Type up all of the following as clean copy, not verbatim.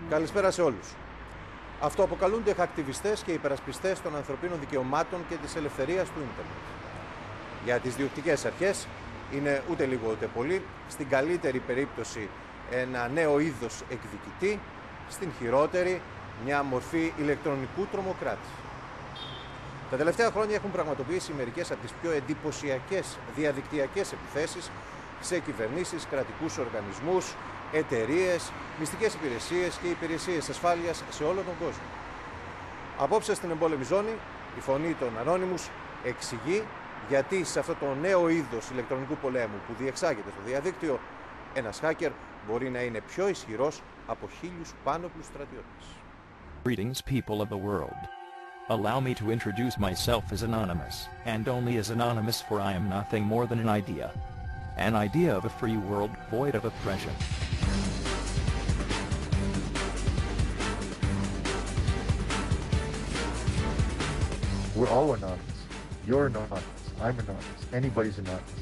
Καλησπέρα σε όλους. Αυτοαποκαλούνται ακτιβιστές και υπερασπιστές των ανθρωπίνων δικαιωμάτων και της ελευθερίας του ίντερνετ. Για τις διοκτικές αρχές είναι ούτε λίγο ούτε πολύ, στην καλύτερη περίπτωση ένα νέο είδος εκδικητή, στην χειρότερη μια μορφή ηλεκτρονικού τρομοκράτη. Τα τελευταία χρόνια έχουν πραγματοποιήσει μερικές από τις πιο εντυπωσιακές διαδικτυακές επιθέσεις σε κυβερνήσεις, κρατικούς οργανισμούς, εταιρείες, μυστικές υπηρεσίες και υπηρεσίες ασφάλειας σε όλο τον κόσμο. Απόψε στην Εμπόλεμη Ζώνη, η φωνή των Anonymous εξηγεί γιατί σε αυτό το νέο είδος ηλεκτρονικού πολέμου που διεξάγεται στο διαδίκτυο, ένας hacker μπορεί να είναι πιο ισχυρός από 1000 πάνωπλους στρατιώτες. Greetings, people of the world. Allow me to introduce myself as anonymous, and only as anonymous, for I am nothing more than an idea. An idea of a free world void of oppression. We're all anonymous. You're anonymous. I'm anonymous. Anybody's anonymous.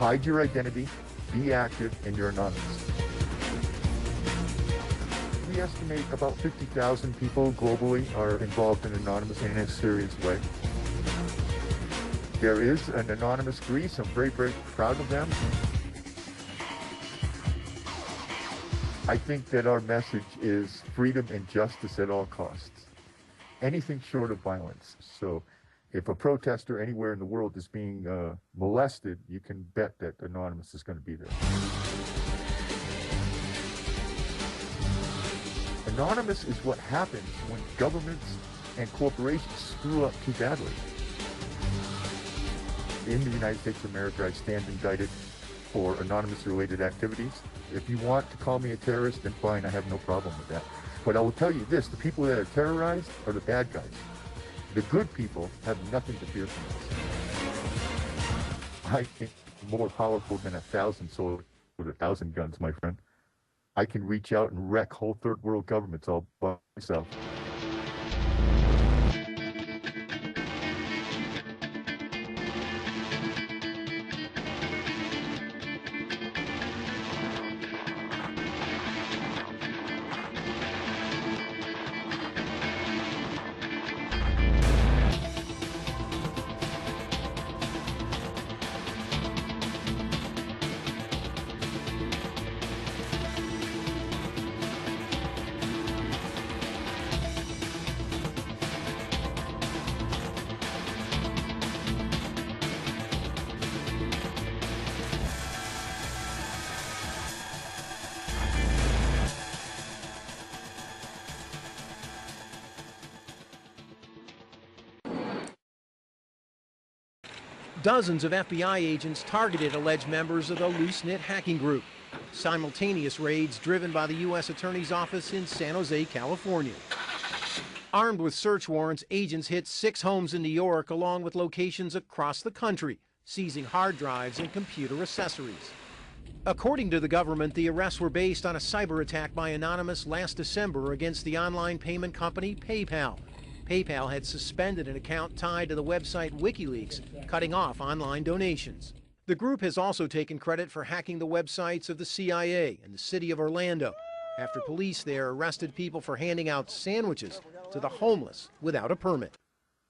Hide your identity, be active, and you're anonymous. We estimate about 50,000 people globally are involved in Anonymous in a serious way. There is an Anonymous Greece. I'm very, very proud of them. I think that our message is freedom and justice at all costs. Anything short of violence. So if a protester anywhere in the world is being molested, you can bet that Anonymous is going to be there. Anonymous is what happens when governments and corporations screw up too badly. In the United States of America, I stand indicted for anonymous-related activities. If you want to call me a terrorist, then fine, I have no problem with that. But I will tell you this, the people that are terrorized are the bad guys. The good people have nothing to fear from us. I think more powerful than 1,000 swords with 1,000 guns, my friend. I can reach out and wreck whole third world governments all by myself. Dozens of FBI agents targeted alleged members of the loose-knit hacking group. Simultaneous raids driven by the U.S. Attorney's Office in San Jose, California. Armed with search warrants, agents hit 6 homes in New York along with locations across the country, seizing hard drives and computer accessories. According to the government, the arrests were based on a cyber attack by Anonymous last December against the online payment company PayPal. PayPal had suspended an account tied to the website WikiLeaks, cutting off online donations. The group has also taken credit for hacking the websites of the CIA and the city of Orlando, after police there arrested people for handing out sandwiches to the homeless without a permit.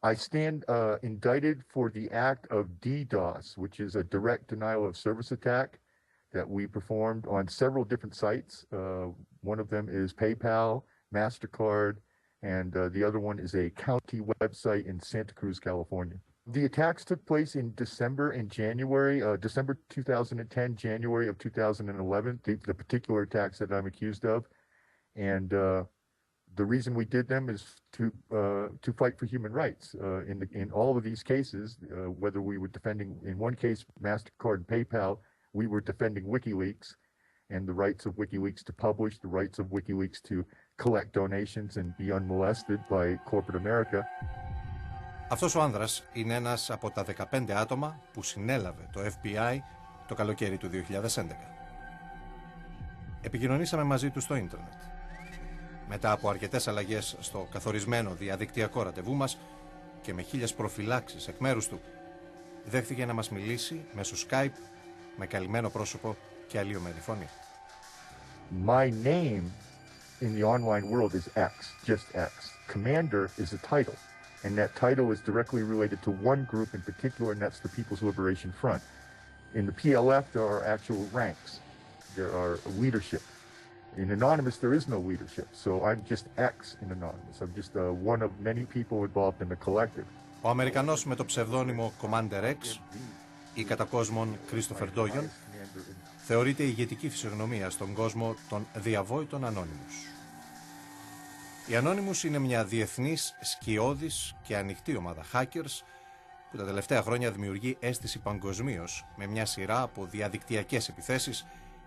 I stand indicted for the act of DDoS, which is a direct denial of service attack that we performed on several different sites. One of them is PayPal, MasterCard, and the other one is a county website in Santa Cruz, California. The attacks took place in December and January, December 2010, January of 2011, the particular attacks that I'm accused of. And the reason we did them is to fight for human rights. In all of these cases, whether we were defending, in one case, MasterCard and PayPal, we were defending WikiLeaks and the rights of WikiLeaks to publish, the rights of WikiLeaks to collect donations and be unmolested by corporate America. Αυτός ο άνδρας είναι ένας από τα 15 άτομα που συνέλαβε το FBI το καλοκαίρι του 2011. Επικοινωνήσαμε μαζί του στο ίντερνετ. Μετά από αρκετές αλλαγές στο καθορισμένο διαδικτυακό ραντεβού μας και με 1000 προφυλάξεις εκ μέρους του, δέχθηκε να μας μιλήσει μέσω Skype με καλυμμένο πρόσωπο και αλλοιωμένη φωνή. My name in the online world is X, just X. Commander is a title, and that title is directly related to one group in particular, and that's the People's Liberation Front. In the PLF, there are actual ranks. There are leadership. In Anonymous, there is no leadership, so I'm just X in Anonymous. I'm just one of many people involved in the collective. Ο Αμερικανός με το ψευδόνυμο Commander X ή κατά κόσμον Christopher Doyon θεωρείται ηγετική φυσιογνωμία στον κόσμο των διαβόητων Anonymous. Οι Anonymous είναι μια διεθνής, σκιώδης και ανοιχτή ομάδα Χάκερς που τα τελευταία χρόνια δημιουργεί αίσθηση παγκοσμίως με μια σειρά από διαδικτυακές επιθέσεις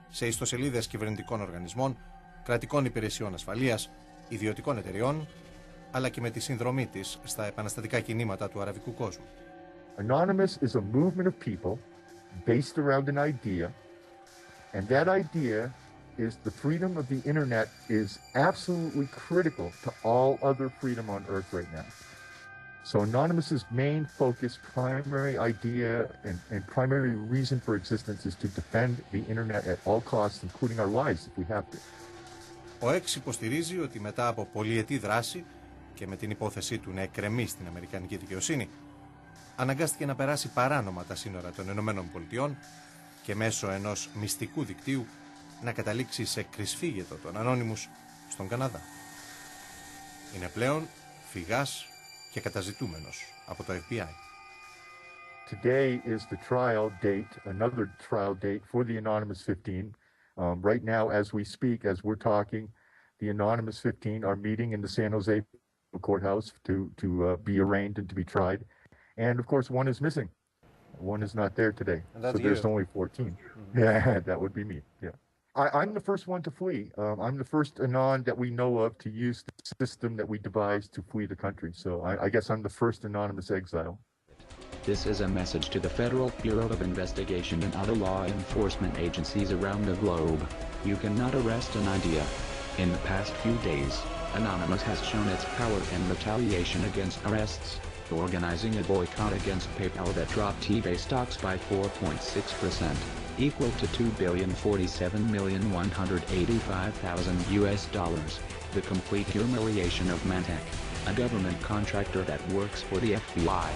σε ιστοσελίδες κυβερνητικών οργανισμών, κρατικών υπηρεσιών ασφαλείας, ιδιωτικών εταιριών, αλλά και με τη συνδρομή της στα επαναστατικά κινήματα του αραβικού κόσμου. Anonymous is a movement of people based around an idea, and that idea is the freedom of the internet is absolutely critical to all other freedom on earth right now. So Anonymous's main focus, primary idea, and primary reason for existence is to defend the internet at all costs, including our lives if we have to. Ο X υποστηρίζει ότι μετά από πολυετή δράση και με την υπόθεσή του να εκκρεμεί στην Αμερικανική δικαιοσύνη, αναγκάστηκε να περάσει παράνομα τα σύνορα των ΗΠΑ και μέσω ενός μυστικού δικτύου να καταλήξει σε κρυσφύγετο των Anonymous στον Καναδά. Είναι πλέον φυγάς και καταζητούμενος από το FBI. Today is the trial date, another trial date for the Anonymous 15. Right now, as we speak, as we're talking, the Anonymous 15 are meeting in the San Jose courthouse to be arraigned and to be tried. And of course, one is missing. One is not there today. So there's only 14. Mm-hmm. Yeah, that would be me. Yeah. I'm the first one to flee. I'm the first Anon that we know of to use the system that we devised to flee the country. So I guess I'm the first anonymous exile. This is a message to the Federal Bureau of Investigation and other law enforcement agencies around the globe. You cannot arrest an idea. In the past few days, Anonymous has shown its power and retaliation against arrests, organizing a boycott against PayPal that dropped eBay stocks by 4.6%. Equal to $2,047,185,000, the complete humiliation of Mantek, a government contractor that works for the FBI,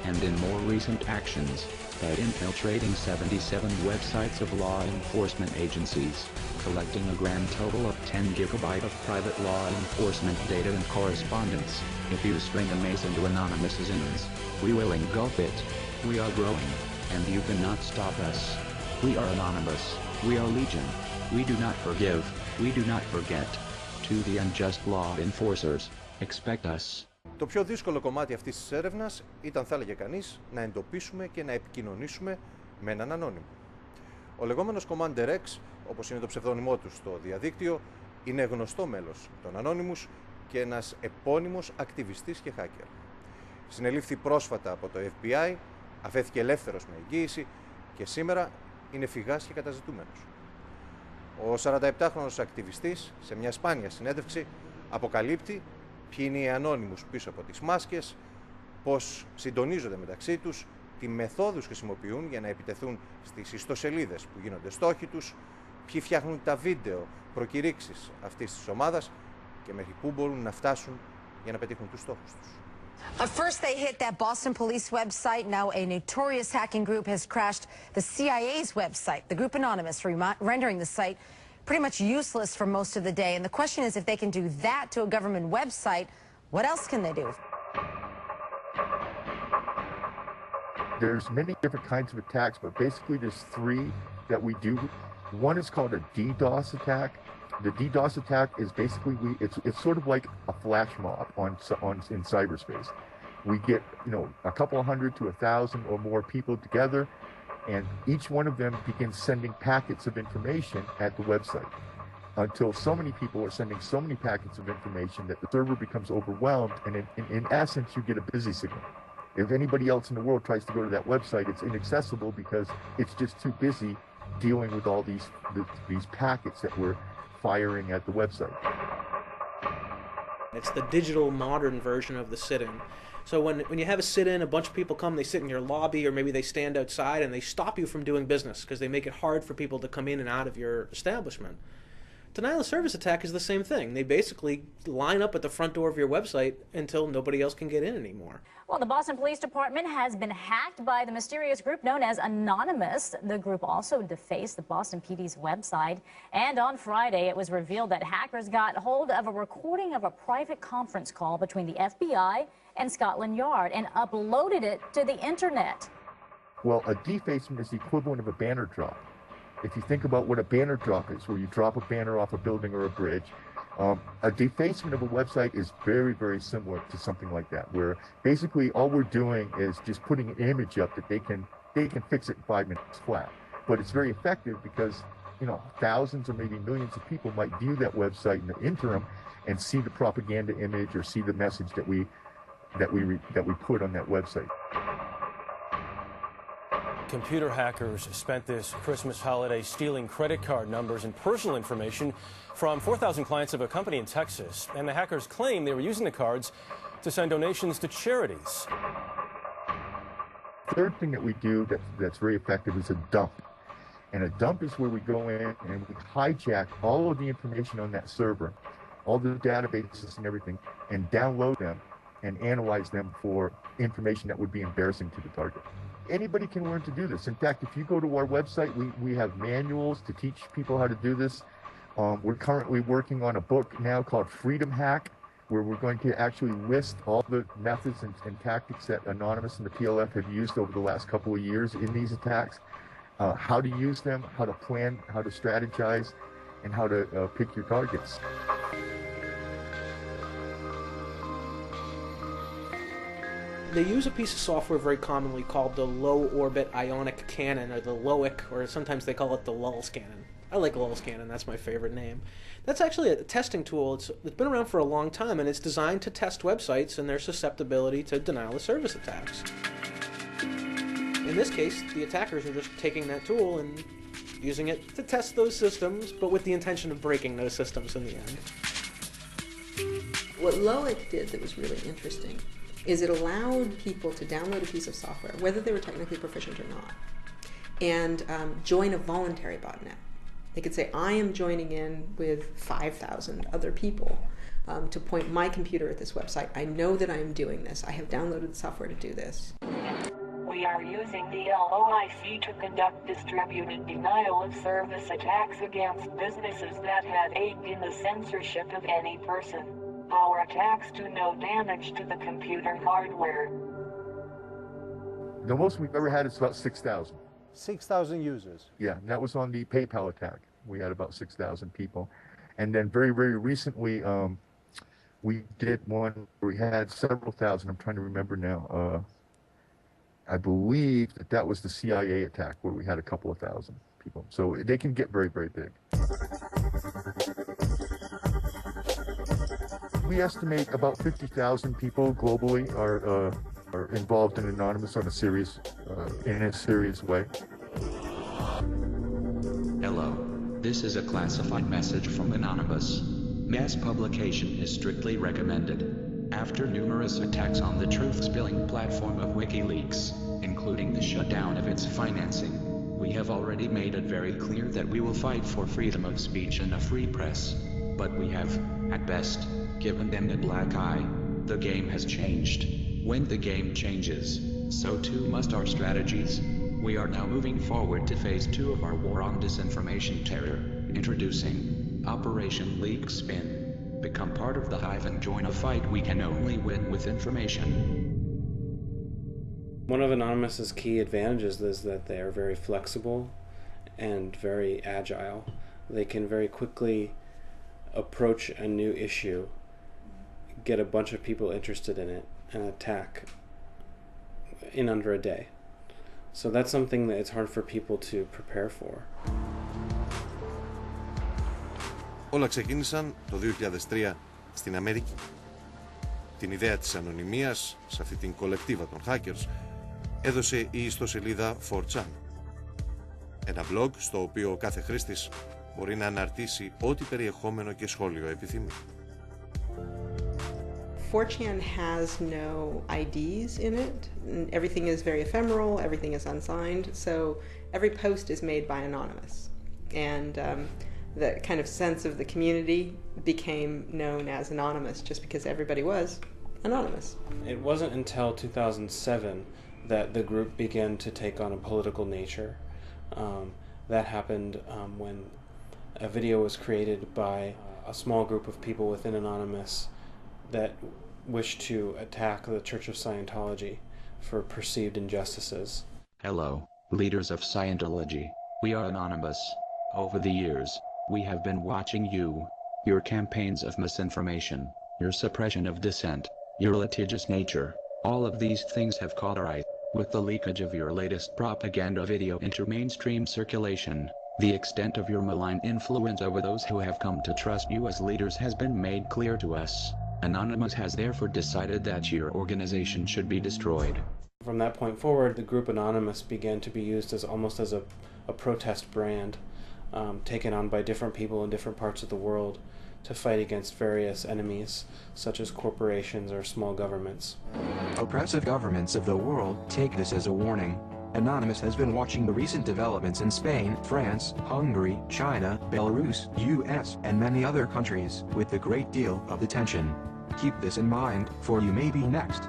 and in more recent actions, by infiltrating 77 websites of law enforcement agencies, collecting a grand total of 10 gigabytes of private law enforcement data and correspondence. If you string a mace into Anonymous's ends, we will engulf it. We are growing, and you cannot stop us. We are Anonymous, we are Legion, we do not forgive, we do not forget. To the unjust law enforcers, expect us. Το πιο δύσκολο κομμάτι αυτής της έρευνας ήταν, θα έλεγε κανείς, να εντοπίσουμε και να επικοινωνήσουμε με έναν ανώνυμο. Ο λεγόμενος Commander X, όπως είναι το ψευδόνυμό του στο διαδίκτυο, είναι γνωστό μέλος των Anonymous και ένας επώνυμος ακτιβιστής και hacker. Συνελήφθη πρόσφατα από το FBI, αφέθηκε ελεύθερος με εγγύηση και σήμερα είναι φυγάς και καταζητούμενος. Ο 47χρονος ακτιβιστής, σε μια σπάνια συνέντευξη, αποκαλύπτει ποιοι είναι οι Anonymous πίσω από τις Μάσκες, πώς συντονίζονται μεταξύ τους, τι μεθόδους χρησιμοποιούν για να επιτεθούν στις ιστοσελίδες που γίνονται στόχοι τους, ποιοι φτιάχνουν τα βίντεο προκηρύξεις αυτής της ομάδας και μέχρι πού μπορούν να φτάσουν για να πετύχουν τους στόχους τους. First, they hit that Boston police website. Now, a notorious hacking group has crashed the CIA's website, the group Anonymous, rendering the site pretty much useless for most of the day. And the question is, if they can do that to a government website, what else can they do? There's many different kinds of attacks, but basically there's three that we do. One is called a DDoS attack. The DDoS attack is basically it's sort of like a flash mob in cyberspace. We get a couple of hundred to 1,000 or more people together, and each one of them begins sending packets of information at the website until so many people are sending so many packets of information that the server becomes overwhelmed, and in essence you get a busy signal. If anybody else in the world tries to go to that website, it's inaccessible because it's just too busy dealing with all these packets that we're firing at the website. It's the digital modern version of the sit-in. So when you have a sit-in, a bunch of people come, they sit in your lobby, or maybe they stand outside and they stop you from doing business because they make it hard for people to come in and out of your establishment. Denial of service attack is the same thing. They basically line up at the front door of your website until nobody else can get in anymore. Well, the Boston Police Department has been hacked by the mysterious group known as Anonymous. The group also defaced the Boston PD's website. And on Friday, it was revealed that hackers got hold of a recording of a private conference call between the FBI and Scotland Yard and uploaded it to the internet. Well, a defacement is the equivalent of a banner drop. If you think about what a banner drop is, where you drop a banner off a building or a bridge, a defacement of a website is very, very similar to something like that, where basically all we're doing is just putting an image up that they can fix it in 5 minutes flat. But it's very effective because, you know, thousands or maybe millions of people might view that website in the interim and see the propaganda image or see the message that we put on that website. Computer hackers spent this Christmas holiday stealing credit card numbers and personal information from 4,000 clients of a company in Texas. And the hackers claim they were using the cards to send donations to charities. Third thing that we do that's very effective is a dump. And a dump is where we go in and we hijack all of the information on that server, all the databases and everything, and download them and analyze them for information that would be embarrassing to the target. Anybody can learn to do this. In fact, if you go to our website, we have manuals to teach people how to do this. We're currently working on a book now called Freedom Hack, where we're going to actually list all the methods and tactics that Anonymous and the PLF have used over the last couple of years in these attacks, how to use them, how to plan, how to strategize, and how to pick your targets. They use a piece of software very commonly called the Low Orbit Ionic Cannon, or the LOIC, or sometimes they call it the Lulz Cannon. I like Lulz Cannon, that's my favorite name. That's actually a testing tool. It's been around for a long time, and it's designed to test websites and their susceptibility to denial of service attacks. In this case, the attackers are just taking that tool and using it to test those systems, but with the intention of breaking those systems in the end. What LOIC did that was really interesting is it allowed people to download a piece of software, whether they were technically proficient or not, and join a voluntary botnet. They could say, I am joining in with 5,000 other people to point my computer at this website. I know that I am doing this. I have downloaded the software to do this. We are using the LOIC to conduct distributed denial of service attacks against businesses that have aided in the censorship of any person. Our attacks do no damage to the computer hardware. The most we've ever had is about 6,000. 6,000 users. Yeah, and that was on the PayPal attack. We had about 6,000 people. And then very, very recently, we did one where we had several thousand. I'm trying to remember now. I believe that was the CIA attack where we had a couple of thousand people. So they can get very, very big. We estimate about 50,000 people globally are involved in Anonymous in a serious way. Hello, this is a classified message from Anonymous. Mass publication is strictly recommended. After numerous attacks on the truth-spilling platform of WikiLeaks, including the shutdown of its financing, we have already made it very clear that we will fight for freedom of speech and a free press. But we have, at best, given them the black eye. The game has changed. When the game changes, so too must our strategies. We are now moving forward to phase 2 of our war on disinformation terror, introducing Operation Leak Spin. Become part of the hive and join a fight we can only win with information. One of Anonymous's key advantages is that they are very flexible and very agile. They can very quickly approach a new issue, get a bunch of people interested in it, and attack in under a day. So that's something that it's hard for people to prepare for. Όλα ξεκίνησαν το 2003 στην Αμερική. Την ιδέα της ανωνυμίας σε αυτή την κολεκτίβα των Χάκερς έδωσε η ιστοσελίδα 4chan. Ένα blog στο οποίο κάθε χρήστης μπορεί να αναρτήσει ό,τι περιεχόμενο και σχόλιο επιθυμεί. 4chan has no IDs in it. Everything is very ephemeral, everything is unsigned, so every post is made by Anonymous. And the kind of sense of the community became known as anonymous, just because everybody was anonymous. It wasn't until 2007 that the group began to take on a political nature. That happened when a video was created by a small group of people within Anonymous that wished to attack the Church of Scientology for perceived injustices. Hello, leaders of Scientology. We are Anonymous. Over the years, we have been watching you, your campaigns of misinformation, your suppression of dissent, your litigious nature. All of these things have caught our eye. With the leakage of your latest propaganda video into mainstream circulation, the extent of your malign influence over those who have come to trust you as leaders has been made clear to us. Anonymous has therefore decided that your organization should be destroyed. From that point forward, the group Anonymous began to be used as almost as a protest brand, taken on by different people in different parts of the world to fight against various enemies, such as corporations or small governments. Oppressive governments of the world, take this as a warning. Anonymous has been watching the recent developments in Spain, France, Hungary, China, Belarus, US, and many other countries, with a great deal of attention. Keep this in mind, for you may be next.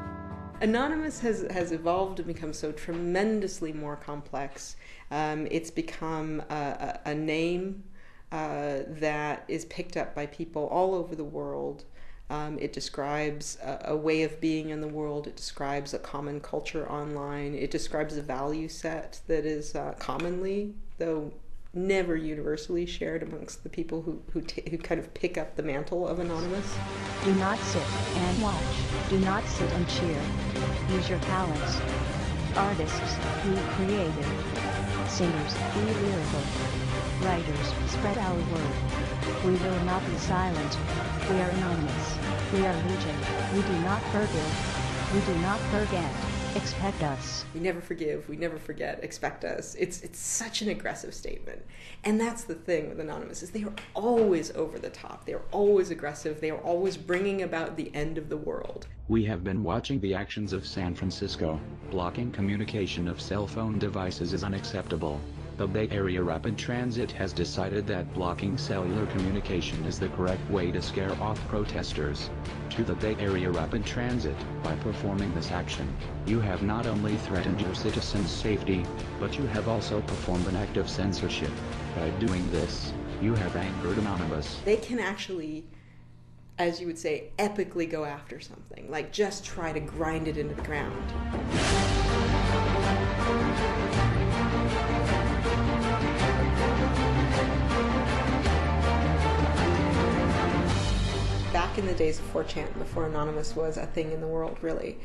Anonymous has evolved and become so tremendously more complex. It's become a name that is picked up by people all over the world. It describes a way of being in the world. It describes a common culture online. It describes a value set that is commonly, though never universally, shared amongst the people who kind of pick up the mantle of Anonymous. Do not sit and watch. Do not sit and cheer. Use your talents. Artists, be creative. Singers, be lyrical. Writers, spread our word. We will not be silent. We are Anonymous. We are Legion. We do not forgive. We do not forget. Expect us. We never forgive. We never forget. Expect us. It's such an aggressive statement. And that's the thing with Anonymous, is they are always over the top. They are always aggressive. They are always bringing about the end of the world. We have been watching the actions of San Francisco. Blocking communication of cell phone devices is unacceptable. The Bay Area Rapid Transit has decided that blocking cellular communication is the correct way to scare off protesters. To the Bay Area Rapid Transit, by performing this action, you have not only threatened your citizens' safety, but you have also performed an act of censorship. By doing this, you have angered Anonymous. They can actually, as you would say, epically go after something, like just try to grind it into the ground. Back in the days of 4chan, before Anonymous was a thing in the world, really,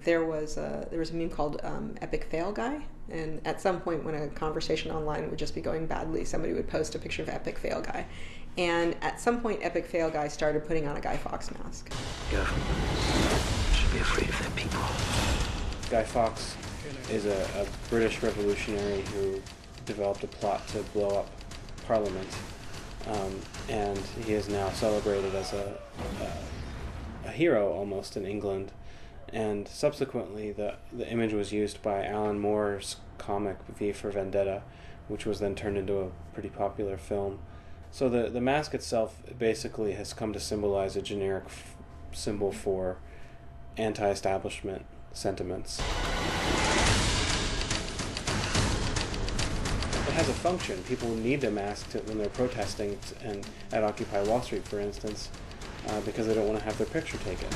there was a meme called Epic Fail Guy, and at some point when a conversation online would just be going badly, somebody would post a picture of Epic Fail Guy. And at some point, Epic Fail Guy started putting on a Guy Fawkes mask. Governments should be afraid of their people. Guy Fawkes is a British revolutionary who developed a plot to blow up Parliament. And he is now celebrated as a hero almost in England. And subsequently, the image was used by Alan Moore's comic V for Vendetta, which was then turned into a pretty popular film. So the mask itself basically has come to symbolize a generic symbol for anti-establishment sentiments. It has a function. People need the mask when they're protesting, and at Occupy Wall Street, for instance, because they don't want to have their picture taken.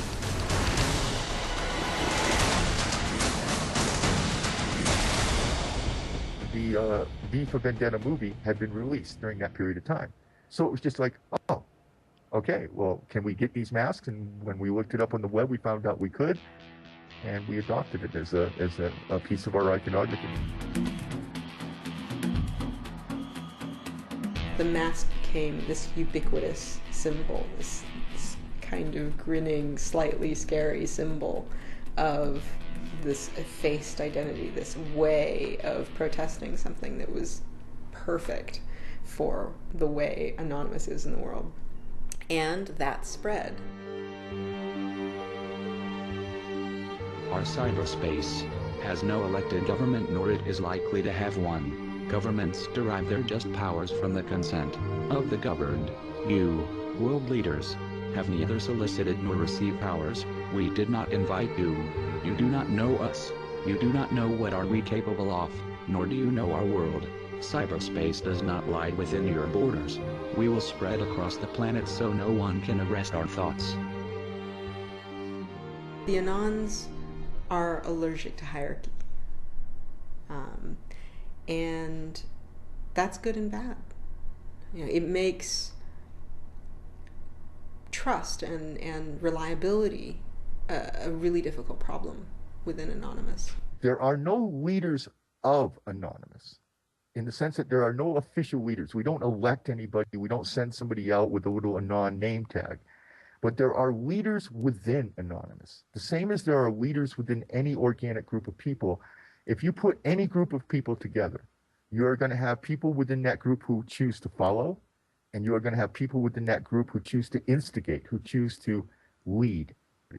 The V for Vendetta movie had been released during that period of time. So it was just like, oh, okay, well, can we get these masks? And when we looked it up on the web, we found out we could, and we adopted it as a piece of our iconography. The mask became this ubiquitous symbol, this kind of grinning, slightly scary symbol of this effaced identity, this way of protesting something that was perfect for the way Anonymous is in the world. And that spread. Our cyberspace has no elected government, nor it is likely to have one. Governments derive their just powers from the consent of the governed. You, world leaders, have neither solicited nor received powers. We did not invite you. You do not know us. You do not know what are we capable of, nor do you know our world. Cyberspace does not lie within your borders. We will spread across the planet so no one can arrest our thoughts. The Anons are allergic to hierarchy. And that's good and bad. You know, it makes trust and reliability a really difficult problem within Anonymous. There are no leaders of Anonymous, in the sense that there are no official leaders. We don't elect anybody. We don't send somebody out with a little Anon name tag. But there are leaders within Anonymous, the same as there are leaders within any organic group of people. If you put any group of people together, you're going to have people within that group who choose to follow, and you are going to have people within that group who choose to instigate, who choose to lead.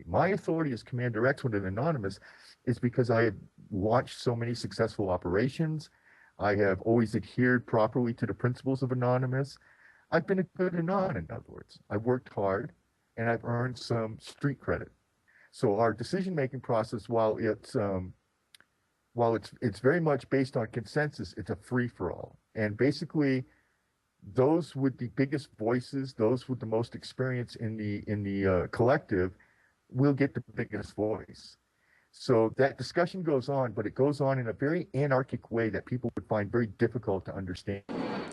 My authority as Commander X within Anonymous is because I have launched so many successful operations. I have always adhered properly to the principles of Anonymous. I've been a good Anon, in other words. I've worked hard, and I've earned some street credit. So our decision-making process, while it's very much based on consensus, it's a free-for-all. And basically, those with the biggest voices, those with the most experience in the collective, will get the biggest voice. So that discussion goes on, but it goes on in a very anarchic way that people would find very difficult to understand.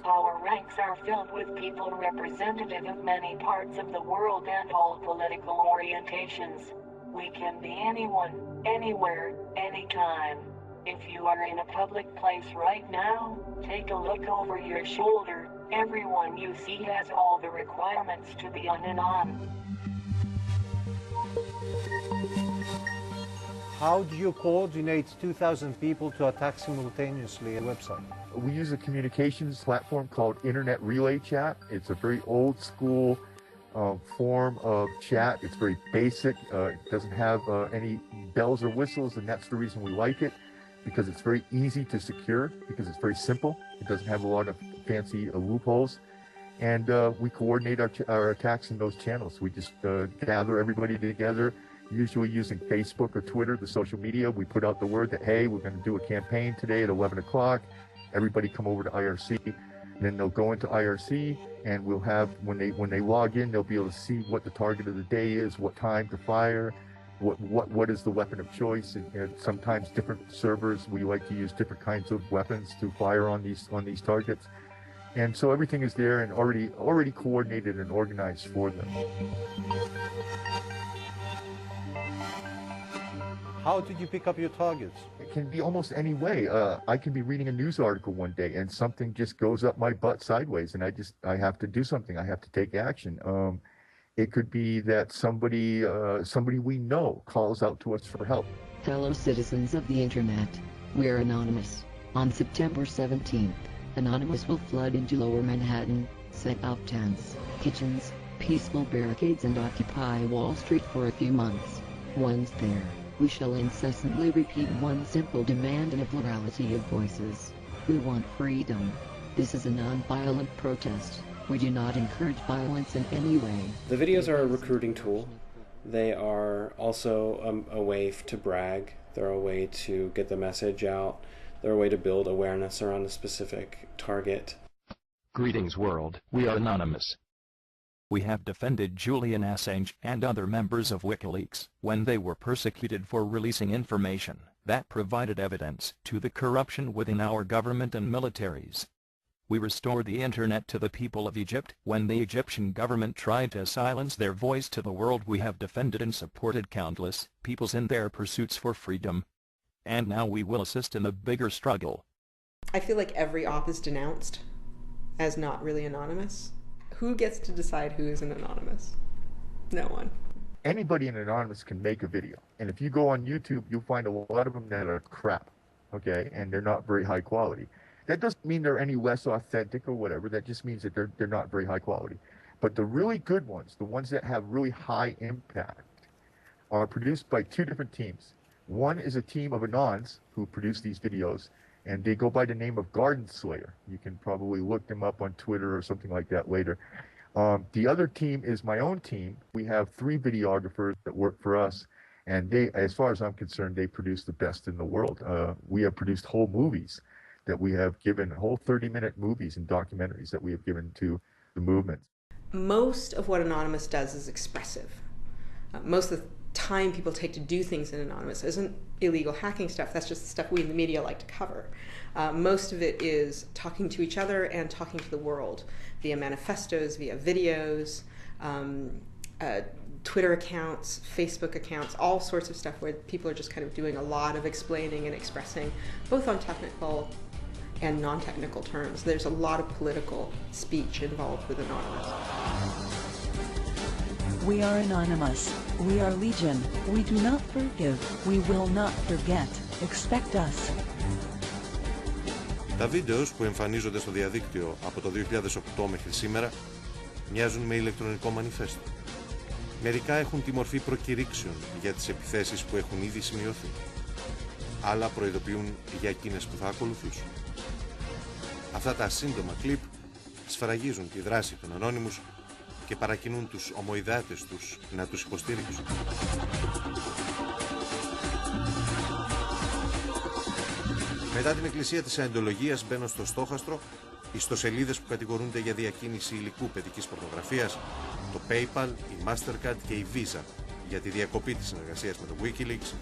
Our ranks are filled with people representative of many parts of the world and all political orientations. We can be anyone, anywhere, anytime. If you are in a public place right now, take a look over your shoulder. Everyone you see has all the requirements to be an Anon. How do you coordinate 2,000 people to attack simultaneously a website? We use a communications platform called Internet Relay Chat. It's a very old school form of chat. It's very basic. It doesn't have any bells or whistles, and that's the reason we like it, because it's very easy to secure, because it's very simple. It doesn't have a lot of fancy loopholes. And we coordinate our attacks in those channels. We just gather everybody together, usually using Facebook or Twitter, the social media. We put out the word that, hey, we're going to do a campaign today at 11 o'clock. Everybody come over to IRC. And then they'll go into IRC, and we'll have, when they log in, they'll be able to see what the target of the day is, what time to fire, what is the weapon of choice. And sometimes different servers, we like to use different kinds of weapons to fire on these targets. And so everything is there and already coordinated and organized for them. How did you pick up your targets? It can be almost any way. I can be reading a news article one day and something just goes up my butt sideways, and I have to do something. I have to take action. It could be that somebody we know calls out to us for help. Fellow citizens of the internet, we're Anonymous. On September 17th, Anonymous will flood into Lower Manhattan, set up tents, kitchens, peaceful barricades, and occupy Wall Street for a few months. Once there, we shall incessantly repeat one simple demand in a plurality of voices. We want freedom. This is a non-violent protest. We do not encourage violence in any way. The videos are a recruiting tool. They are also a way to brag. They're a way to get the message out. They're a way to build awareness around a specific target. Greetings world, we are Anonymous. We have defended Julian Assange and other members of WikiLeaks when they were persecuted for releasing information that provided evidence to the corruption within our government and militaries. We restored the internet to the people of Egypt when the Egyptian government tried to silence their voice to the world. We have defended and supported countless peoples in their pursuits for freedom. And now we will assist in the bigger struggle. I feel like every op is denounced as not really anonymous. Who gets to decide who is an anonymous? No one. Anybody in Anonymous can make a video. And if you go on YouTube, you'll find a lot of them that are crap, okay? And they're not very high quality. That doesn't mean they're any less authentic or whatever. That just means that they're not very high quality. But the really good ones, the ones that have really high impact, are produced by two different teams. One is a team of Anons who produce these videos, and they go by the name of Garden Slayer. You can probably look them up on Twitter or something like that later. The other team is my own team. We have 3 videographers that work for us, and they, as far as I'm concerned, they produce the best in the world. We have produced whole movies that we have given, whole 30-minute movies and documentaries that we have given to the movement. Most of what Anonymous does is expressive. Most of the time people take to do things in Anonymous isn't illegal hacking stuff. That's just the stuff we in the media like to cover. Most of it is talking to each other and talking to the world via manifestos, via videos, Twitter accounts, Facebook accounts, all sorts of stuff where people are just kind of doing a lot of explaining and expressing, both on technical and non-technical terms. There's a lot of political speech involved with Anonymous. We are anonymous. We are legion. We do not forgive. We will not forget. Expect us. Τα βίντεο που εμφανίζονται στο διαδίκτυο από το 2008 μέχρι σήμερα μοιάζουν με ηλεκτρονικό μανιφέστο. Μερικά έχουν τη μορφή προκηρύξεων για τις επιθέσεις που έχουν ήδη σημειωθεί. Άλλα προειδοποιούν για εκείνες που θα ακολουθήσουν. Αυτά τα σύντομα κλιπ σφραγίζουν τη δράση των ανώνυμους και παρακινούν τους ομοειδάτες τους να τους υποστηρίξουν. Μετά την εκκλησία της αεντολογίας μπαίνω στο στόχαστρο ιστοσελίδες που κατηγορούνται για διακίνηση υλικού παιδικής πορνογραφίας, το PayPal, η Mastercard και η Visa για τη διακοπή της συνεργασίας με το Wikileaks,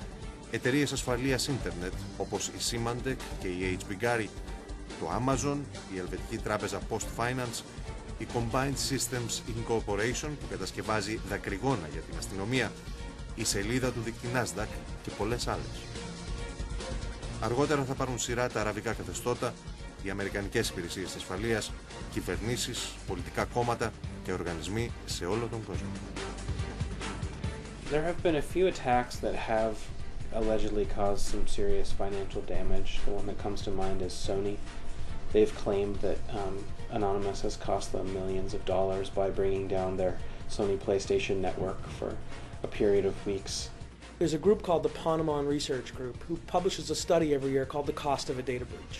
εταιρείες ασφαλείας ίντερνετ όπως η Symantec και η HB Gary, το Amazon, η ελβετική τράπεζα Post Finance, η Combined Systems Incorporation που κατασκευάζει δακρυγόνα για την αστυνομία, η σελίδα του δίκτυ Nasdaq και πολλές άλλες. Αργότερα θα πάρουν σειρά τα αραβικά καθεστώτα, οι αμερικανικές υπηρεσίες ασφαλείας, κυβερνήσεις, πολιτικά κόμματα και οργανισμοί σε όλο τον κόσμο. There have been a few attacks that have allegedly caused some serious financial damage. The one that comes to mind is Sony. They've claimed that Anonymous has cost them millions of dollars by bringing down their Sony PlayStation network for a period of weeks. There's a group called the Ponemon Research Group who publishes a study every year called The Cost of a Data Breach.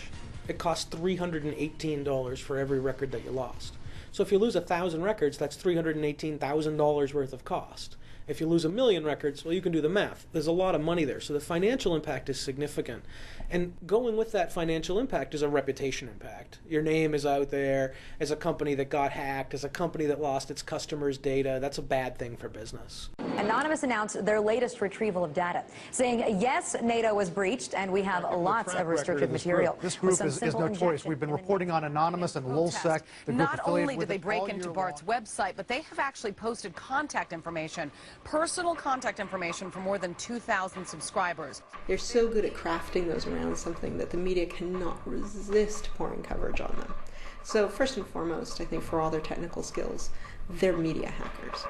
It costs $318 for every record that you lost. So if you lose 1,000 records, that's $318,000 worth of cost. If you lose 1,000,000 records, well, you can do the math. There's a lot of money there. So the financial impact is significant. And going with that financial impact is a reputation impact. Your name is out there as a company that got hacked, as a company that lost its customers' data. That's a bad thing for business. Anonymous announced their latest retrieval of data, saying, yes, NATO was breached, and we have lots of restricted material. This group is notorious. We've been reporting on Anonymous and LulzSec. Not only did they break into Bart's website, but they have actually posted contact information, personal contact information for more than 2,000 subscribers. They're so good at crafting those around something that the media cannot resist pouring coverage on them. So first and foremost, I think for all their technical skills, they're media hackers.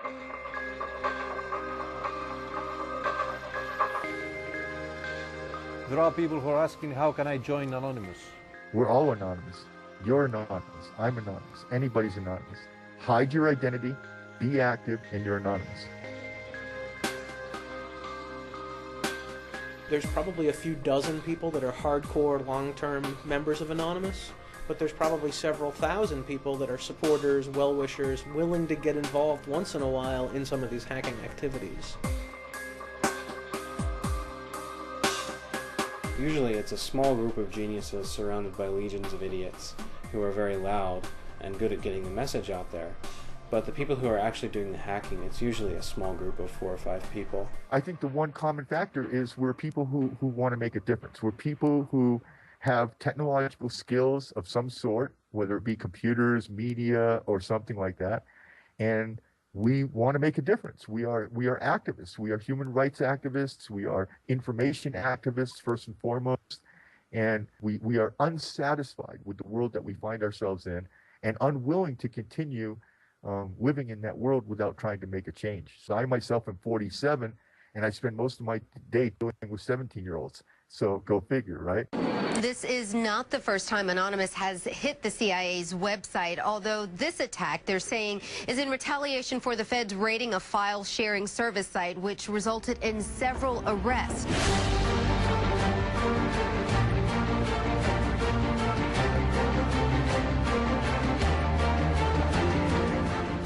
There are people who are asking, how can I join Anonymous? We're all anonymous. You're anonymous. I'm anonymous. Anybody's anonymous. Hide your identity, be active, and you're anonymous. There's probably a few dozen people that are hardcore long-term members of Anonymous, but there's probably several thousand people that are supporters, well-wishers, willing to get involved once in a while in some of these hacking activities. Usually it's a small group of geniuses surrounded by legions of idiots who are very loud and good at getting the message out there. But the people who are actually doing the hacking, it's usually a small group of 4 or 5 people. I think the one common factor is we're people who want to make a difference. We're people who have technological skills of some sort, whether it be computers, media, or something like that. And we want to make a difference. We are activists. We are human rights activists. We are information activists, first and foremost. And we are unsatisfied with the world that we find ourselves in and unwilling to continue living in that world without trying to make a change. So I myself am 47, and I spend most of my day dealing with 17-year-olds. So go figure, right? This is not the first time Anonymous has hit the CIA's website, although this attack, they're saying, is in retaliation for the feds raiding a file-sharing service site, which resulted in several arrests.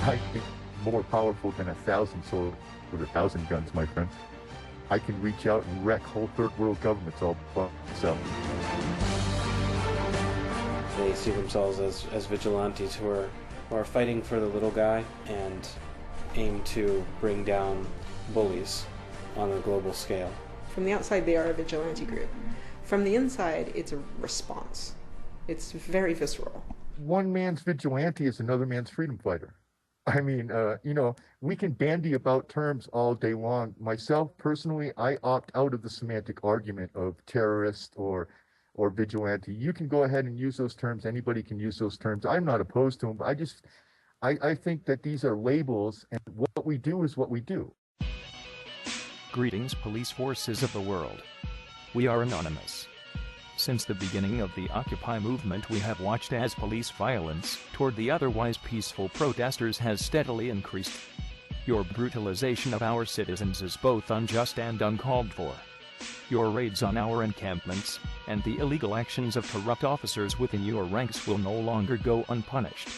I think more powerful than 1,000 swords with 1,000 guns, my friend. I can reach out and wreck whole third world governments all by myself. They see themselves as vigilantes who are fighting for the little guy and aim to bring down bullies on a global scale. From the outside, they are a vigilante group. From the inside, it's a response. It's very visceral. One man's vigilante is another man's freedom fighter. I mean, you know, we can bandy about terms all day long. Myself, personally, I opt out of the semantic argument of terrorist or vigilante. You can go ahead and use those terms. Anybody can use those terms. I'm not opposed to them, but I think that these are labels, and what we do is what we do. Greetings, police forces of the world. We are anonymous. Since the beginning of the Occupy movement, we have watched as police violence toward the otherwise peaceful protesters has steadily increased. Your brutalization of our citizens is both unjust and uncalled for. Your raids on our encampments and the illegal actions of corrupt officers within your ranks will no longer go unpunished.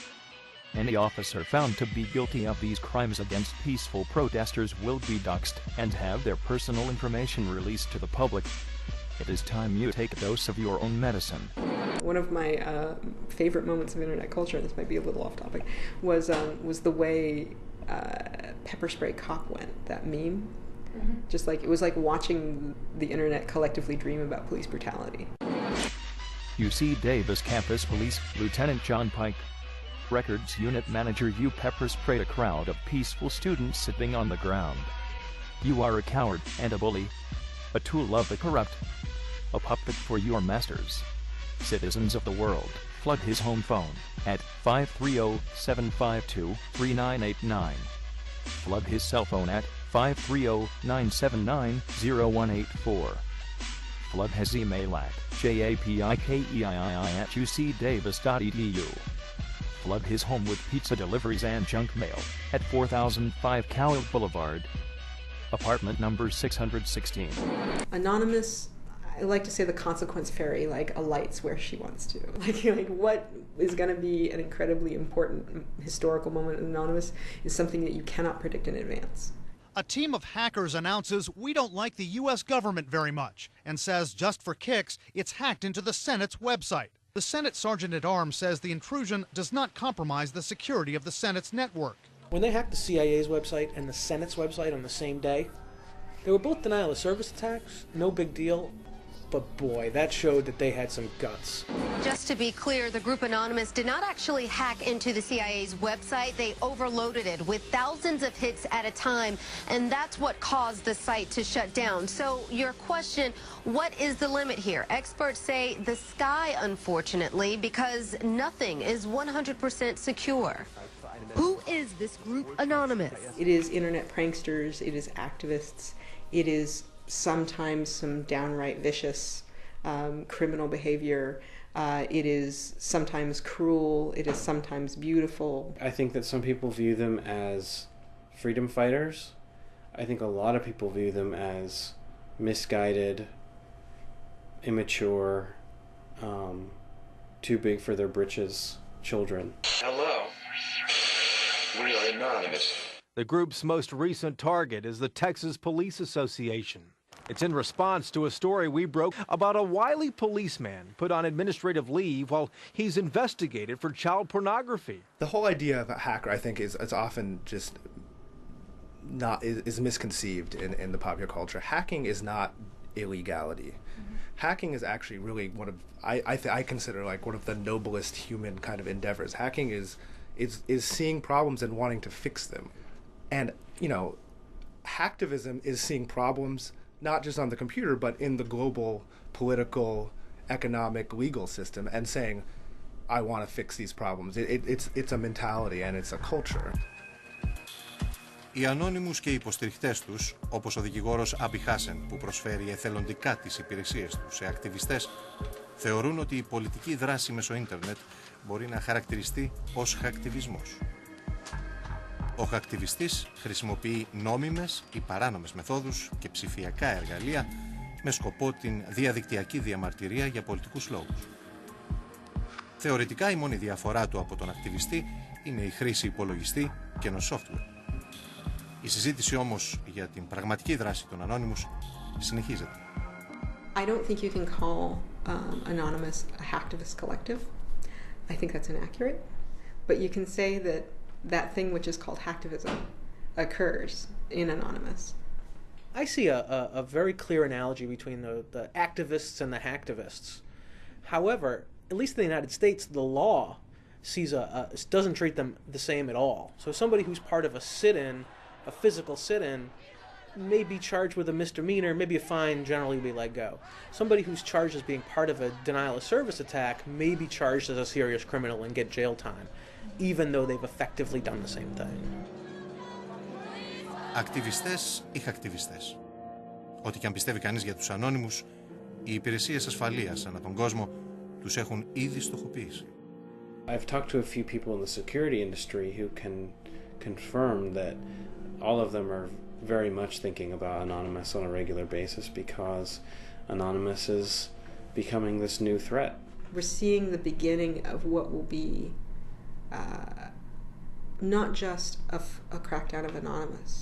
Any officer found to be guilty of these crimes against peaceful protesters will be doxxed and have their personal information released to the public. It is time you take a dose of your own medicine. One of my favorite moments of internet culture, this might be a little off topic, was the way pepper spray cop went, that meme. Just like, it was like watching the internet collectively dream about police brutality. UC Davis Campus Police Lieutenant John Pike, Records Unit Manager, you pepper sprayed a crowd of peaceful students sitting on the ground. You are a coward and a bully, a tool of the corrupt, a puppet for your masters. Citizens of the world, flood his home phone at 530-752-3989. Flood his cell phone at 530-979-0184. Flood his email at japikeii@ucdavis.edu. Flood his home with pizza deliveries and junk mail at 4005 Cowell Boulevard, apartment number 616. Anonymous, I like to say the consequence fairy, like, alights where she wants to. Like what is going to be an incredibly important historical moment in Anonymous is something that you cannot predict in advance. A team of hackers announces we don't like the U.S. government very much and says just for kicks, it's hacked into the Senate's website. The Senate Sergeant-at-Arms says the intrusion does not compromise the security of the Senate's network. When they hacked the CIA's website and the Senate's website on the same day, they were both denial of service attacks, no big deal, but boy, that showed that they had some guts. Just to be clear, the group Anonymous did not actually hack into the CIA's website. They overloaded it with thousands of hits at a time, and that's what caused the site to shut down. So your question, what is the limit here? Experts say the sky, unfortunately, because nothing is 100% secure. Who is this group Anonymous? It is internet pranksters, it is activists, it is sometimes some downright vicious criminal behavior. It is sometimes cruel, it is sometimes beautiful. I think that some people view them as freedom fighters. I think a lot of people view them as misguided, immature, too big for their britches children. Hello. We are Anonymous. The group's most recent target is the Texas Police Association. It's in response to a story we broke about a wily policeman put on administrative leave while he's investigated for child pornography. The whole idea of a hacker, I think, is often just is misconceived in the popular culture. Hacking is not illegality. Hacking is actually really one of I consider like one of the noblest human kind of endeavors. Hacking is seeing problems and wanting to fix them. And, you know, hacktivism is seeing problems not just on the computer, but in the global political, economic, legal system and saying, I want to fix these problems. It's a mentality and it's a culture. Οι ανώνυμους και οι υποστηριχτές τους, όπως ο δικηγόρος Άμπι Χάσεν που προσφέρει εθελοντικά τις υπηρεσίες του σε ακτιβιστές, θεωρούν ότι η πολιτική δράση μέσω ίντερνετ μπορεί να χαρακτηριστεί ως χακτιβισμός. Ο χακτιβιστής χρησιμοποιεί νόμιμες ή παράνομες μεθόδους και ψηφιακά εργαλεία με σκοπό την διαδικτυακή διαμαρτυρία για πολιτικούς λόγους. Θεωρητικά η μόνη διαφορά του από τον ακτιβιστή είναι η χρήση υπολογιστή και ενός software. Η συζήτηση όμως για την πραγματική δράση των Anonymous συνεχίζεται. I don't think you can call Anonymous a hacktivist collective. I think that's inaccurate. But you can say that that thing which is called hacktivism occurs in Anonymous. I see a very clear analogy between the activists and the hacktivists. However, at least in the United States, the law doesn't treat them the same at all. So somebody who's part of a sit-in, a physical sit-in, may be charged with a misdemeanor, maybe a fine, generally be let go. Somebody who's charged as being part of a denial of service attack may be charged as a serious criminal and get jail time, even though they've effectively done the same thing. Ακτιβιστές ή χακτιβιστές. Ό,τι και αν πιστεύει κανείς για τους Anonymous, οι υπηρεσίες ασφαλείας ανά τον κόσμο τους έχουν ήδη στοχοποιήσει. I've talked to a few people in the security industry who can confirm that all of them are very much thinking about Anonymous on a regular basis because Anonymous is becoming this new threat. We're seeing the beginning of what will be not just a crackdown of Anonymous,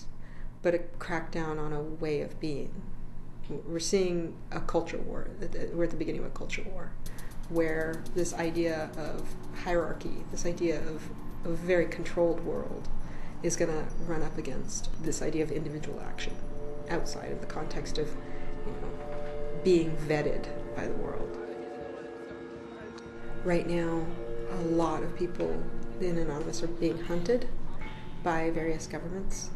but a crackdown on a way of being. We're seeing a culture war. We're at the beginning of a culture war, where this idea of hierarchy, this idea of a very controlled world, is going to run up against this idea of individual action outside of the context of, being vetted by the world. Right now, a lot of people in Anonymous are being hunted by various governments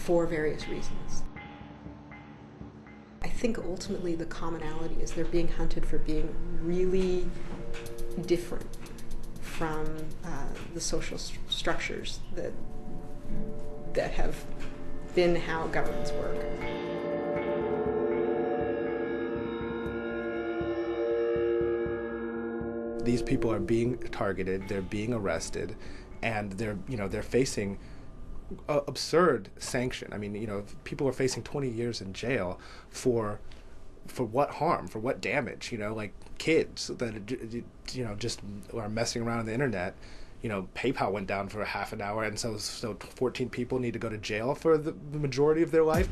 for various reasons. I think ultimately the commonality is they're being hunted for being really different from the social structures that have been how governments work. These people are being targeted, they're being arrested, and they're facing absurd sanction. I mean, people are facing 20 years in jail for what harm, for what damage, like kids that, just are messing around on the internet. PayPal went down for a half an hour, and so 14 people need to go to jail for the majority of their life.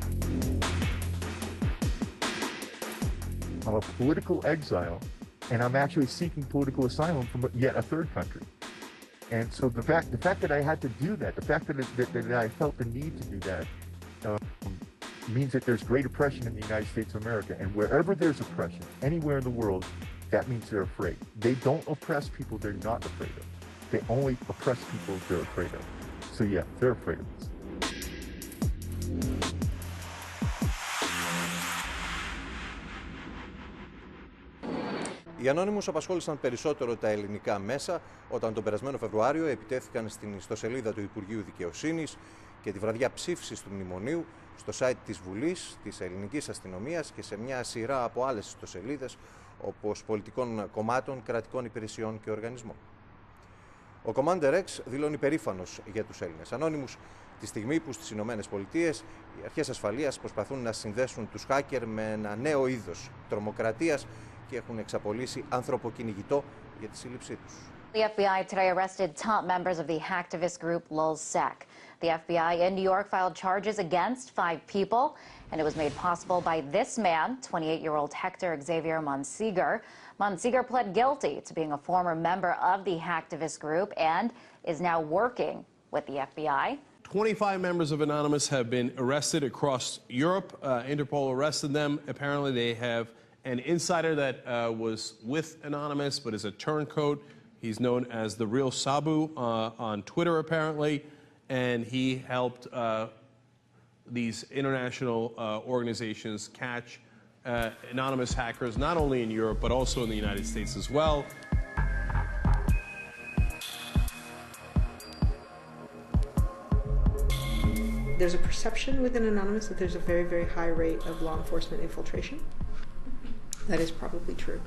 I'm a political exile, and I'm actually seeking political asylum from yet a third country. And so the fact that I had to do that, the fact that I felt the need to do that, means that there's great oppression in the United States of America. And wherever there's oppression, anywhere in the world, that means they're afraid. They don't oppress people they're not afraid of. They only oppress people they're afraid of. So yeah, they're afraid of us. Οι Anonymous απασχόλησαν περισσότερο τα ελληνικά μέσα όταν τον περασμένο Φεβρουάριο επιτέθηκαν στην ιστοσελίδα του Υπουργείου Δικαιοσύνης και τη βραδιά ψήφισης του Μνημονίου στο site της Βουλής, της Ελληνικής Αστυνομίας και σε μια σειρά από άλλες ιστοσελίδες όπως πολιτικών κομμάτων, κρατικών υπηρεσιών και οργανισμών. Ο Ντοκιμαντέρ δηλώνει περήφανος για τους Έλληνες Anonymous τη στιγμή που στις Ηνωμένες Πολιτείες οι αρχές ασφαλείας προσπαθούν να συνδέσουν τους Χάκερ με ένα νέο είδος τρομοκρατίας και έχουν εξαπολύσει ανθρωποκυνηγητό για τη σύλληψή τους. The FBI today arrested top members of the hacktivist group LulzSec. The FBI in New York filed charges against 5 people, and it was made possible by this man, 28-year-old Hector Xavier Monsegur. Monsegur pled guilty to being a former member of the hacktivist group and is now working with the FBI. 25 members of Anonymous have been arrested across Europe. Interpol arrested them. Apparently they have an insider that was with Anonymous but is a turncoat. He's known as the real Sabu on Twitter apparently, and he helped these international organizations catch anonymous hackers not only in Europe but also in the United States as well. There's a perception within Anonymous that there's a very, very high rate of law enforcement infiltration. That is probably true.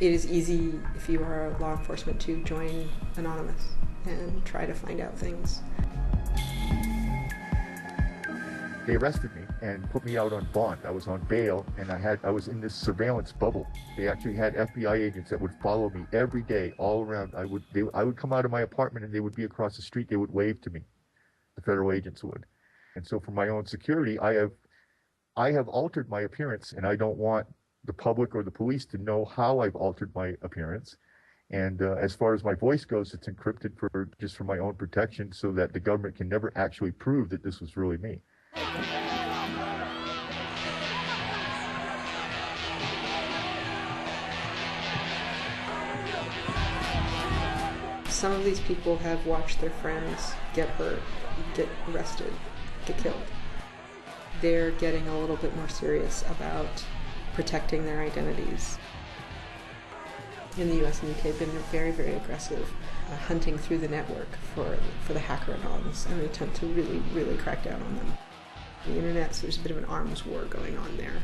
It is easy, if you are law enforcement, to join Anonymous and try to find out things. They arrested me and put me out on bond. I was on bail, and I was in this surveillance bubble. They actually had FBI agents that would follow me every day, all around. I would come out of my apartment, and they would be across the street. They would wave to me. The federal agents would. And so, for my own security, I have altered my appearance, and I don't want the public or the police to know how I've altered my appearance. And as far as my voice goes, it's encrypted just for my own protection, so that the government can never actually prove that this was really me. Some of these people have watched their friends get hurt, get arrested, get killed. They're getting a little bit more serious about protecting their identities. In the US and UK, have been very, very aggressive hunting through the network for the hacker anonymous in an attempt to really, really crack down on them. The internet, so there's a bit of an arms war going on there.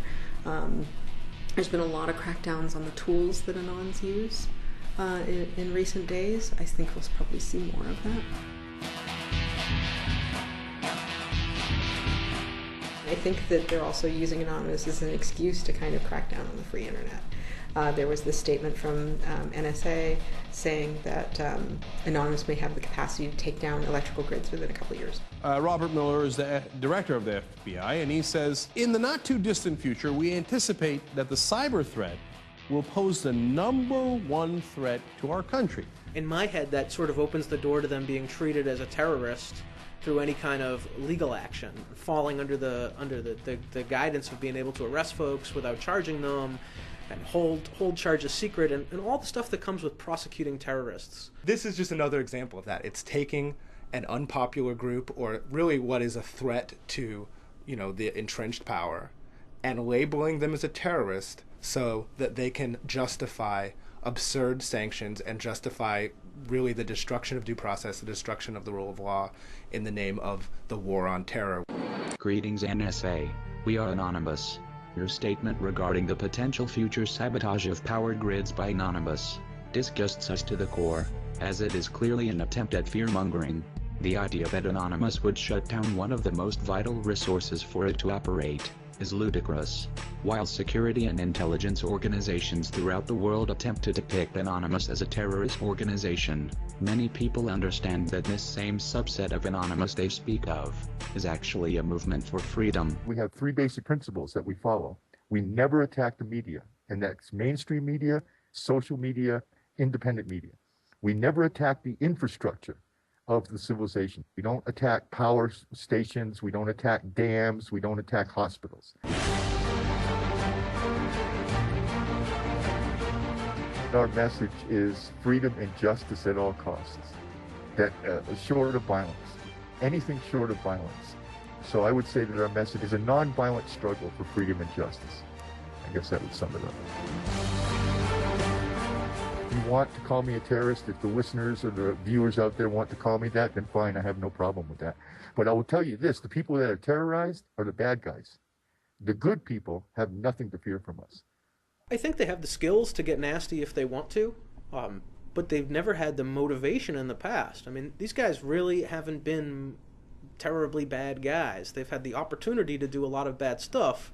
There's been a lot of crackdowns on the tools that anons use in recent days. I think we'll probably see more of that. I think that they're also using Anonymous as an excuse to kind of crack down on the free internet. There was this statement from NSA saying that Anonymous may have the capacity to take down electrical grids within a couple of years. Robert Miller is the director of the FBI, and he says, in the not-too-distant future, we anticipate that the cyber threat will pose the #1 threat to our country. In my head, that sort of opens the door to them being treated as a terrorist through any kind of legal action, falling under the guidance of being able to arrest folks without charging them, and hold charges secret, and all the stuff that comes with prosecuting terrorists. This is just another example of that. It's taking an unpopular group, or really what is a threat to, the entrenched power, and labeling them as a terrorist so that they can justify absurd sanctions and justify really the destruction of due process, the destruction of the rule of law in the name of the war on terror. Greetings NSA, we are Anonymous. Your statement regarding the potential future sabotage of power grids by Anonymous disgusts us to the core, as it is clearly an attempt at fear-mongering. The idea that Anonymous would shut down one of the most vital resources for it to operate is ludicrous. While security and intelligence organizations throughout the world attempt to depict Anonymous as a terrorist organization, many people understand that this same subset of Anonymous they speak of is actually a movement for freedom. We have 3 basic principles that we follow. We never attack the media, and that's mainstream media, social media, independent media. We never attack the infrastructure of the civilization. We don't attack power stations, we don't attack dams, we don't attack hospitals. Our message is freedom and justice at all costs. That short of violence, anything short of violence. So I would say that our message is a non-violent struggle for freedom and justice. I guess that would sum it up. If you want to call me a terrorist, if the listeners or the viewers out there want to call me that, then fine, I have no problem with that. But I will tell you this, the people that are terrorized are the bad guys. The good people have nothing to fear from us. I think they have the skills to get nasty if they want to, but they've never had the motivation in the past. I mean, these guys really haven't been terribly bad guys. They've had the opportunity to do a lot of bad stuff,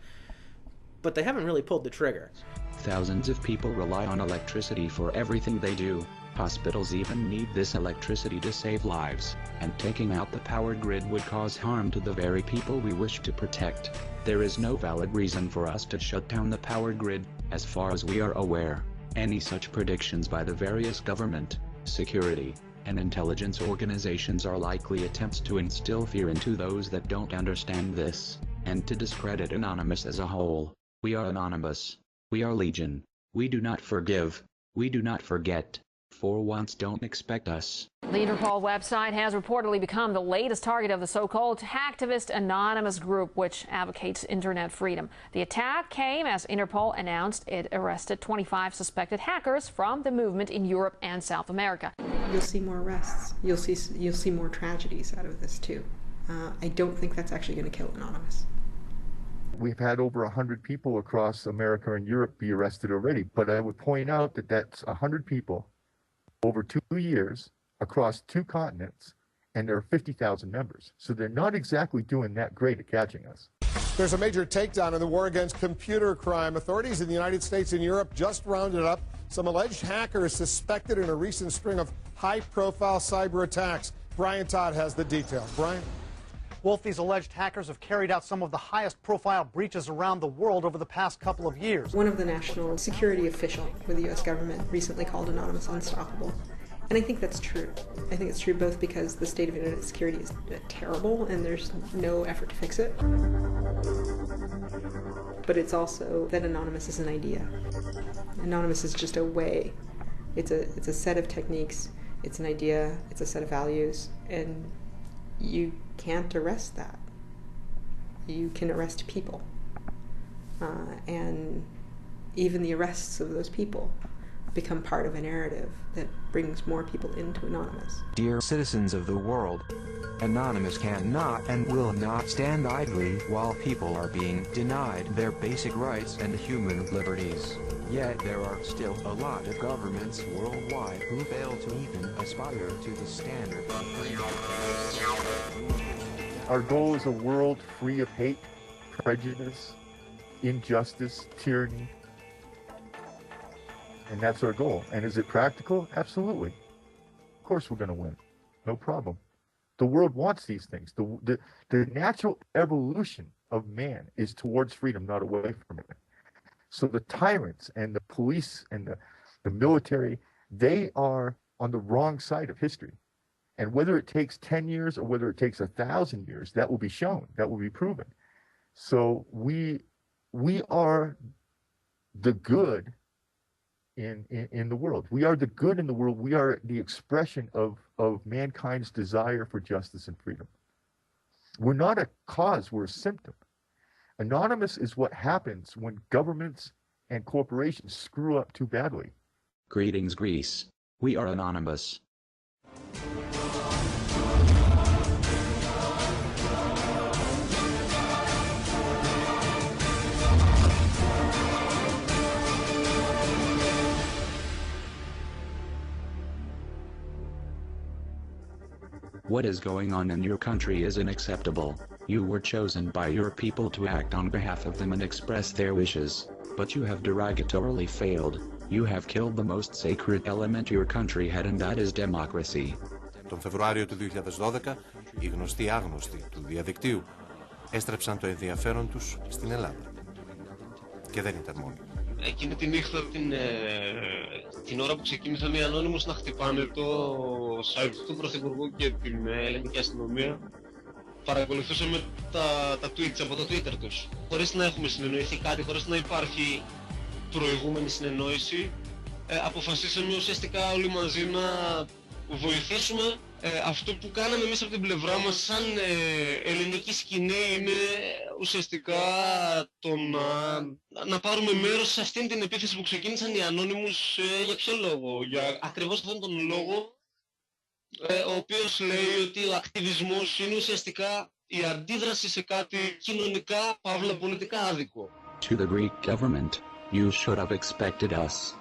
but they haven't really pulled the trigger. Thousands of people rely on electricity for everything they do. Hospitals even need this electricity to save lives, and taking out the power grid would cause harm to the very people we wish to protect. There is no valid reason for us to shut down the power grid, as far as we are aware. Any such predictions by the various government, security, and intelligence organizations are likely attempts to instill fear into those that don't understand this, and to discredit Anonymous as a whole. We are Anonymous. We are Legion. We do not forgive. We do not forget. For once don't expect us. The Interpol website has reportedly become the latest target of the so-called hacktivist anonymous group, which advocates internet freedom. The attack came as Interpol announced it arrested 25 suspected hackers from the movement in Europe and South America. You'll see more arrests. You'll see more tragedies out of this too. I don't think that's actually going to kill Anonymous. We've had over 100 people across America and Europe be arrested already, but I would point out that that's 100 people over 2 years across 2 continents, and there are 50,000 members. So they're not exactly doing that great at catching us. There's a major takedown in the war against computer crime. Authorities in the United States and Europe just rounded up some alleged hackers suspected in a recent string of high-profile cyber attacks. Brian Todd has the details. Brian? Wolf, these alleged hackers have carried out some of the highest profile breaches around the world over the past couple of years. One of the national security officials with the U.S. government recently called Anonymous unstoppable. And I think that's true. I think it's true both because the state of internet security is terrible and there's no effort to fix it. But it's also that Anonymous is an idea. Anonymous is just a way. It's a set of techniques, it's an idea, it's a set of values, and you can't arrest that. You can arrest people. And even the arrests of those people become part of a narrative that brings more people into Anonymous. Dear citizens of the world, Anonymous cannot and will not stand idly while people are being denied their basic rights and human liberties. Yet there are still a lot of governments worldwide who fail to even aspire to the standard of freedom. Our goal is a world free of hate, prejudice, injustice, tyranny. And that's our goal. And is it practical? Absolutely. Of course we're going to win. No problem. The world wants these things. The natural evolution of man is towards freedom, not away from it. So the tyrants and the police and the military, they are on the wrong side of history. And whether it takes 10 years or whether it takes 1,000 years, that will be shown, that will be proven. So we are the good in the world. We are the good in the world. We are the expression of mankind's desire for justice and freedom. We're not a cause, we're a symptom. Anonymous is what happens when governments and corporations screw up too badly. Greetings, Greece. We are Anonymous. What is going on in your country is unacceptable. You were chosen by your people to act on behalf of them and express their wishes, but you have derogatorily failed. You have killed the most sacred element your country had, and that is democracy. Τον Φεβρουάριο του 2012, οι γνωστοί άγνωστοι του διαδικτύου έστρεψαν το ενδιαφέρον τους στην Ελλάδα. Και δεν ήταν μόνοι. Εκείνη τη νύχτα, την ώρα που ξεκίνησαν οι Ανώνυμους να χτυπάνε το site του Πρωθυπουργού και την ελληνική αστυνομία, παρακολουθούσαμε τα tweets από το Twitter τους. Χωρίς να έχουμε συνεννοηθεί κάτι, χωρίς να υπάρχει προηγούμενη συνεννόηση, αποφασίσαμε ουσιαστικά όλοι μαζί να βοηθήσουμε. Αυτό που κάναμε εμείς από την πλευρά μας σαν ελληνική σκηνή είναι ουσιαστικά το να πάρουμε μέρος σε αυτήν την επίθεση που ξεκίνησαν οι Ανώνυμους. Για ποιο λόγο? Για ακριβώς αυτόν τον λόγο, ο οποίος λέει ότι ο ακτιβισμός είναι ουσιαστικά η αντίδραση σε κάτι κοινωνικά, παύλα πολιτικά άδικο. To the Greek government, you should have expected us.